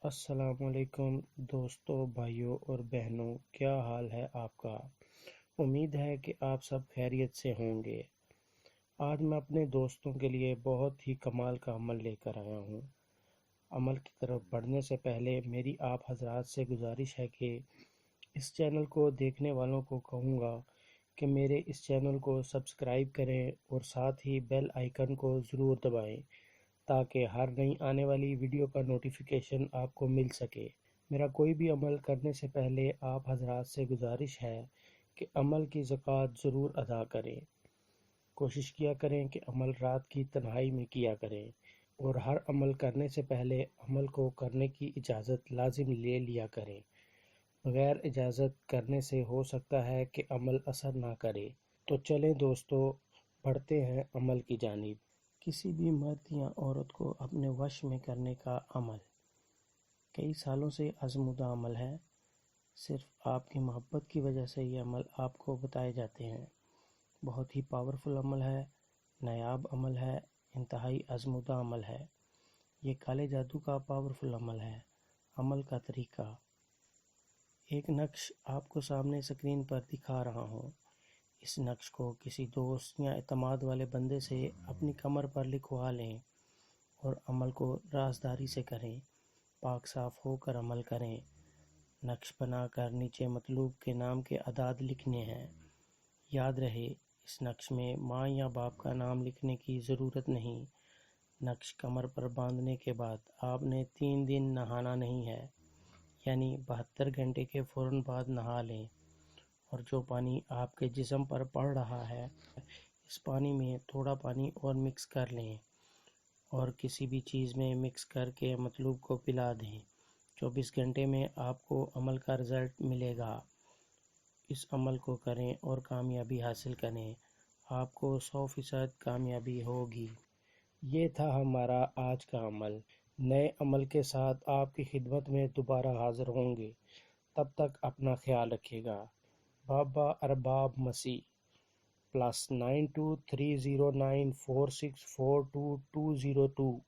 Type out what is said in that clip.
السلام علیکم دوستوں، بھائیوں اور بہنوں، کیا حال ہے آپ کا؟ امید ہے کہ آپ سب خیریت سے ہوں گے۔ آج میں اپنے دوستوں کے لیے بہت ہی کمال کا عمل لے کر آیا ہوں۔ عمل کی طرف بڑھنے سے پہلے میری آپ حضرات سے گزارش ہے کہ اس چینل کو دیکھنے والوں کو کہوں گا کہ میرے اس چینل کو سبسکرائب کریں اور ساتھ ہی بیل آئیکن کو ضرور دبائیں تاکہ ہر نئی آنے والی ویڈیو کا نوٹیفیکیشن آپ کو مل سکے۔ میرا کوئی بھی عمل کرنے سے پہلے آپ حضرات سے گزارش ہے کہ عمل کی زکوٰۃ ضرور ادا کریں۔ کوشش کیا کریں کہ عمل رات کی تنہائی میں کیا کریں، اور ہر عمل کرنے سے پہلے عمل کو کرنے کی اجازت لازم لے لیا کریں۔ بغیر اجازت کرنے سے ہو سکتا ہے کہ عمل اثر نہ کرے۔ تو چلیں دوستو، بڑھتے ہیں عمل کی جانب۔ کسی بھی مرد یا عورت کو اپنے وش میں کرنے کا عمل کئی سالوں سے آزمودہ عمل ہے۔ صرف آپ کی محبت کی وجہ سے یہ عمل آپ کو بتائے جاتے ہیں۔ بہت ہی پاورفل عمل ہے، نایاب عمل ہے، انتہائی آزمودہ عمل ہے۔ یہ کالے جادو کا پاورفل عمل ہے۔ عمل کا طریقہ ایک نقش آپ کو سامنے اسکرین پر دکھا رہا ہوں۔ اس نقش کو کسی دوست یا اعتماد والے بندے سے اپنی کمر پر لکھوا لیں اور عمل کو رازداری سے کریں۔ پاک صاف ہو کر عمل کریں۔ نقش بنا کر نیچے مطلوب کے نام کے اعداد لکھنے ہیں۔ یاد رہے، اس نقش میں ماں یا باپ کا نام لکھنے کی ضرورت نہیں۔ نقش کمر پر باندھنے کے بعد آپ نے 3 دن نہانا نہیں ہے، یعنی 72 گھنٹے کے فوراً بعد نہا لیں، اور جو پانی آپ کے جسم پر پڑ رہا ہے اس پانی میں تھوڑا پانی اور مکس کر لیں اور کسی بھی چیز میں مکس کر کے مطلوب کو پلا دیں۔ 24 گھنٹے میں آپ کو عمل کا رزلٹ ملے گا۔ اس عمل کو کریں اور کامیابی حاصل کریں۔ آپ کو 100% کامیابی ہوگی۔ یہ تھا ہمارا آج کا عمل۔ نئے عمل کے ساتھ آپ کی خدمت میں دوبارہ حاضر ہوں گے۔ تب تک اپنا خیال رکھیے گا۔ بابا ارباب مسیح +923094642202